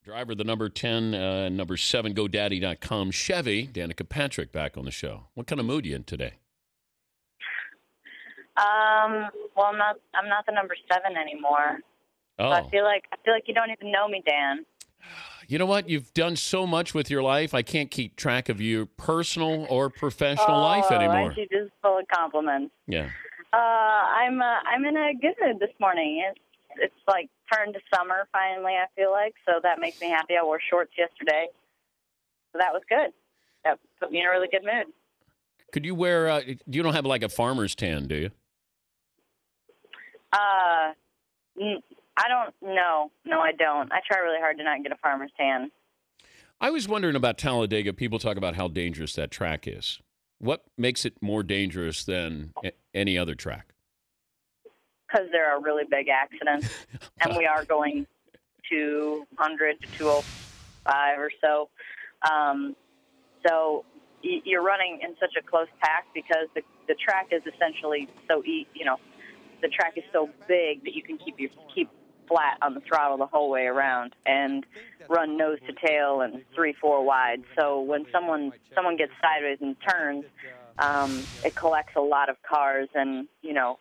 Driver, the number 10, number 7, GoDaddy.com. Chevy, Danica Patrick back on the show. What kind of mood are you in today? Well, I'm not the number 7 anymore. Oh. So I feel like you don't even know me, Dan. You know what? You've done so much with your life. I can't keep track of your personal or professional life anymore. Aren't you just full of compliments? Yeah. I'm in a good mood this morning. It's like turned to summer finally, I feel like, so that makes me happy. I wore shorts yesterday, so that was good. That put me in a really good mood. Could you wear? You don't have like a farmer's tan, do you? I don't. No, I don't. I try really hard to not get a farmer's tan. I was wondering about Talladega. People talk about how dangerous that track is. What makes it more dangerous than any other track? Because there are really big accidents, and we are going 200 to 205 or so. So you're running in such a close pack because the track is essentially the track is so big that you can keep flat on the throttle the whole way around and run nose to tail and 3-4 wide. So when someone gets sideways and turns, it collects a lot of cars, and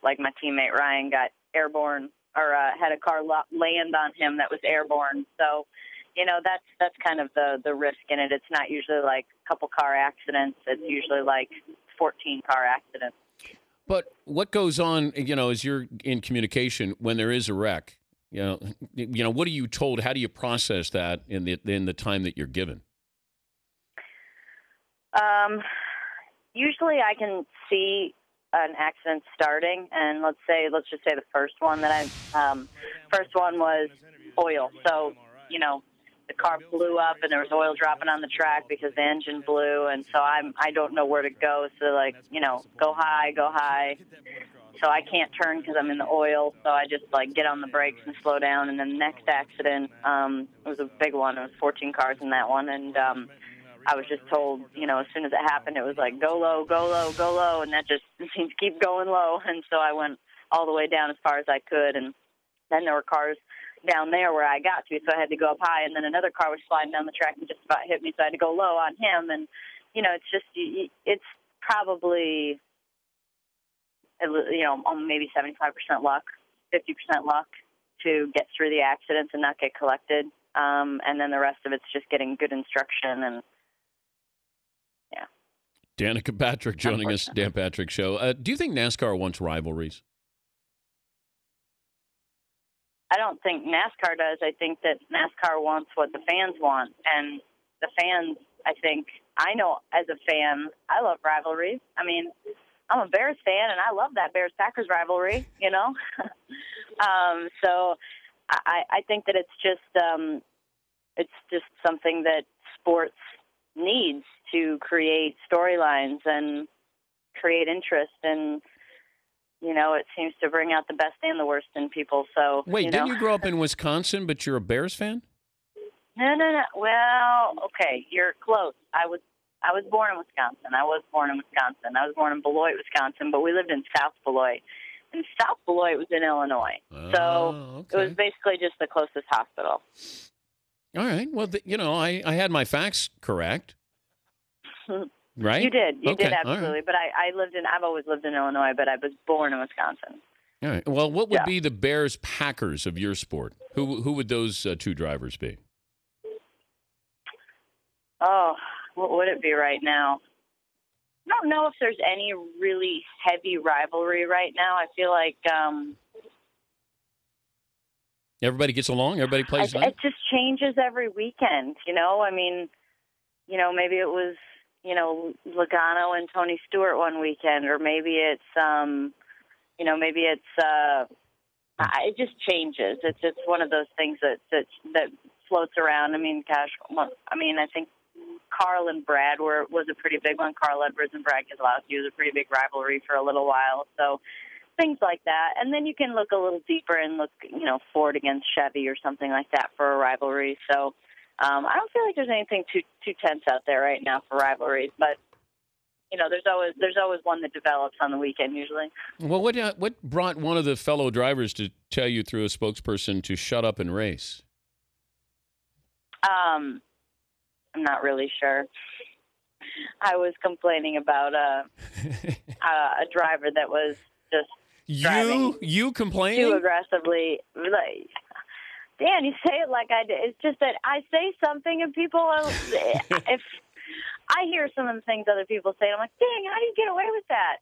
like my teammate Ryan got airborne or had a car land on him that was airborne. So that's kind of the risk in it. It's not usually like a couple car accidents. It's usually like 14 car accidents. But what goes on, as you're in communication when there is a wreck? What are you told? How do you process that in the time that you're given? Usually I can see an accident starting, and let's just say the first one was oil. So, the car blew up and there was oil dropping on the track because the engine blew, and so I don't know where to go. So go high. So I can't turn because I'm in the oil. So I just get on the brakes and slow down. And then the next accident, it was a big one. It was 14 cars in that one, and I was just told, as soon as it happened, it was like, go low, go low, go low, and that just seemed to keep going low. And so I went all the way down as far as I could, and then there were cars down there where I got to, so I had to go up high, and then another car was sliding down the track and just about hit me, so I had to go low on him. And, it's probably, maybe 75% luck, 50% luck to get through the accidents and not get collected. And then the rest of it's just getting good instruction and, yeah. Danica Patrick joining us, Dan Patrick Show. Do you think NASCAR wants rivalries? I don't think NASCAR does. I think that NASCAR wants what the fans want. And the fans, I know as a fan, I love rivalries. I mean, I'm a Bears fan, and I love that Bears-Packers rivalry, So I think that it's just something that sports needs to create storylines and create interest, and it seems to bring out the best and the worst in people. So wait, didn't you grow up in Wisconsin, but you're a Bears fan? No. Well, okay, you're close. I was born in Wisconsin. I was born in Beloit, Wisconsin, but we lived in South Beloit. And South Beloit was in Illinois. So okay. It was basically just the closest hospital. All right. Well, I had my facts correct. Right? You did. You did, Okay. absolutely. Right. But I've always lived in Illinois, but I was born in Wisconsin. All right. Well, what would be the Bears-Packers of your sport? Who would those two drivers be? Oh, what would it be right now? I don't know if there's any really heavy rivalry right now. I feel like everybody gets along. Everybody plays. It just changes every weekend. I mean, maybe it was Logano and Tony Stewart one weekend, or maybe it's it just changes. It's just one of those things that floats around. I mean, gosh, I think Carl and Brad was a pretty big one. Carl Edwards and Brad Keselowski was a pretty big rivalry for a little while. So things like that. And then you can look a little deeper and look, Ford against Chevy or something like that for a rivalry. So I don't feel like there's anything too tense out there right now for rivalries. But, there's always one that develops on the weekend usually. Well, what brought one of the fellow drivers to tell you through a spokesperson to shut up and race? I'm not really sure. I was complaining about a driver that was just driving you complaining too aggressively. Like, Dan, you say it like I did. It's just that I say something and people are, if I hear some of the things other people say, I'm like, dang, how do you get away with that?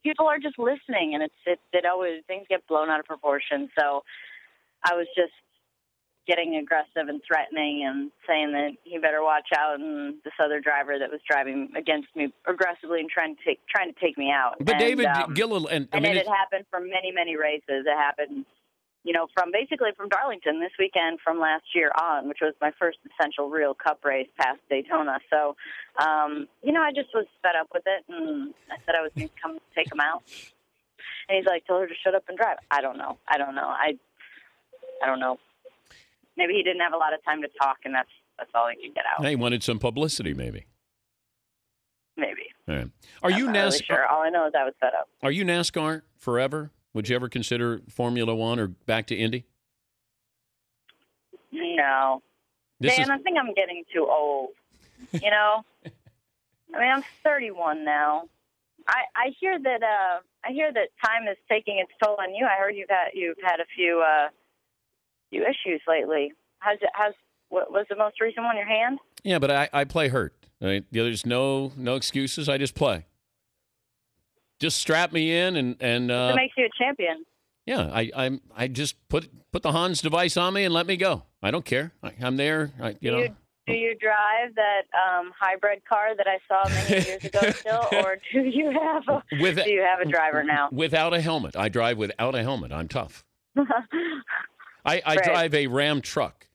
People are just listening, and it always, things get blown out of proportion. So I was just getting aggressive and threatening and saying that he better watch out, and this other driver that was driving against me aggressively and trying to take me out. But David Gilliland, it had happened for many, many races. It happened, from Darlington this weekend from last year on, which was my first essential real Cup race past Daytona. So, I just was fed up with it, and I said I was going to come take him out. And he's like, tell her to shut up and drive. I don't know. I don't know. Maybe he didn't have a lot of time to talk, and that's all he could get out. He wanted some publicity, maybe. Maybe. Right. Are you NASCAR? Really sure. All I know is I was fed up. Are you NASCAR forever? Would you ever consider Formula One or back to Indy? No. Dan, I think I'm getting too old. I'm 31 now. I hear that time is taking its toll on you. I heard you've had a few issues lately. What was the most recent one? Your hand? Yeah, but I play hurt. Right? There's no excuses. I just play. Just strap me in and it makes you a champion. Yeah, I just put the Hans device on me and let me go. I don't care. I'm there. Do you drive that hybrid car that I saw many years ago still, or do you have a driver now? Without a helmet. I drive without a helmet. I'm tough. I drive a Ram truck.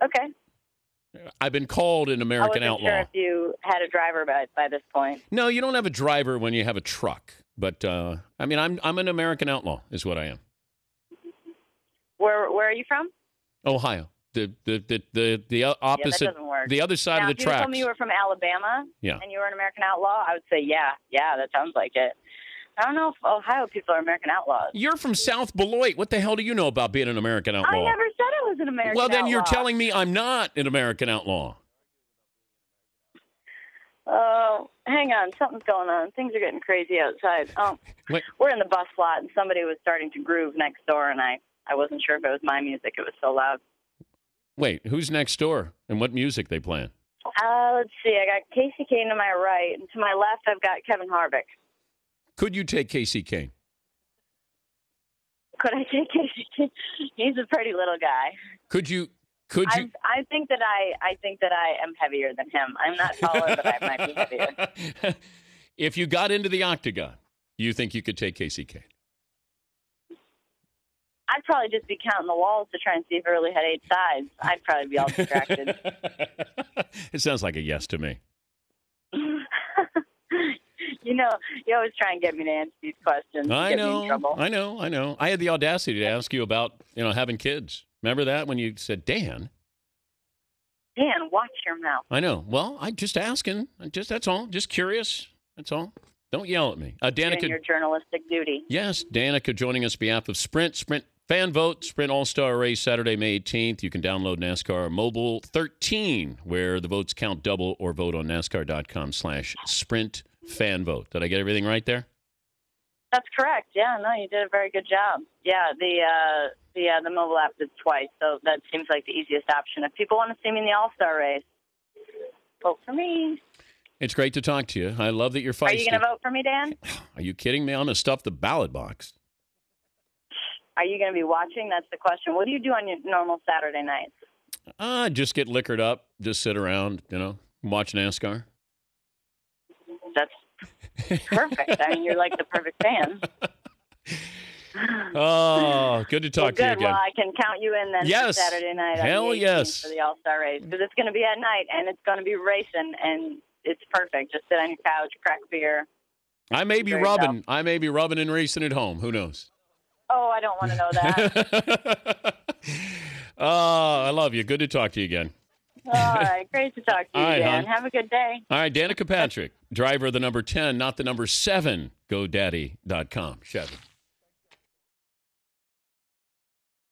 Okay. I've been called an American outlaw. I wasn't sure if you had a driver by this point. No, you don't have a driver when you have a truck. But I'm an American outlaw, is what I am. Where are you from? Ohio. The opposite. Yeah, that doesn't work. The other side now, of the if tracks. you told me you were from Alabama, yeah, and you were an American outlaw, I would say yeah, that sounds like it. I don't know if Ohio people are American outlaws. You're from South Beloit. What the hell do you know about being an American outlaw? I never said I was an American outlaw. Well, then you're telling me I'm not an American outlaw. Oh, hang on. Something's going on. Things are getting crazy outside. We're in the bus lot, and somebody was starting to groove next door, and I wasn't sure if it was my music. It was so loud. Wait, who's next door, and what music they playing? Let's see. I got Casey Kane to my right, and to my left, I've got Kevin Harvick. Could you take Casey Kane? Could I take Casey Kane? He's a pretty little guy. Could you? I think that I am heavier than him. I'm not taller, but I might be heavier. If you got into the octagon, you think you could take Casey Kane? I'd probably just be counting the walls to try and see if it really had 8 sides. I'd probably be all distracted. It sounds like a yes to me. You always try and get me to answer these questions. I know. Me in trouble. I know. I had the audacity to ask you about, having kids. Remember that when you said, Dan, watch your mouth. I know. Well, I'm just asking. That's all. Just curious. That's all. Don't yell at me. Danica, doing your journalistic duty. Yes, Danica joining us on behalf of Sprint Fan Vote, Sprint All-Star Race, Saturday, May 18th. You can download NASCAR Mobile 13, where the votes count double, or vote on NASCAR.com/Sprint Fan Vote. Did I get everything right there? That's correct. Yeah, no, you did a very good job. Yeah, the mobile app did twice, so that seems like the easiest option. If people want to see me in the All-Star race, vote for me. It's great to talk to you. I love that you're feisty. Are you going to vote for me, Dan? Are you kidding me? I'm going to stuff the ballot box. Are you going to be watching? That's the question. What do you do on your normal Saturday nights? Just get liquored up, just sit around, watch NASCAR. That's perfect. I mean, you're like the perfect fan. Oh, good to talk to you again. Well, I can count you in then for Saturday night. Hell yes. For the All-Star race. Because it's going to be at night, and it's going to be racing, and it's perfect. Just sit on your couch, crack a beer. I may be rubbing and racing at home. Who knows? Oh, I don't want to know that. Oh, I love you. Good to talk to you again. All right. Great to talk to you, Dan. Have a good day. All right. Danica Patrick, driver of the number 10, not the number 7, GoDaddy.com. Chevy.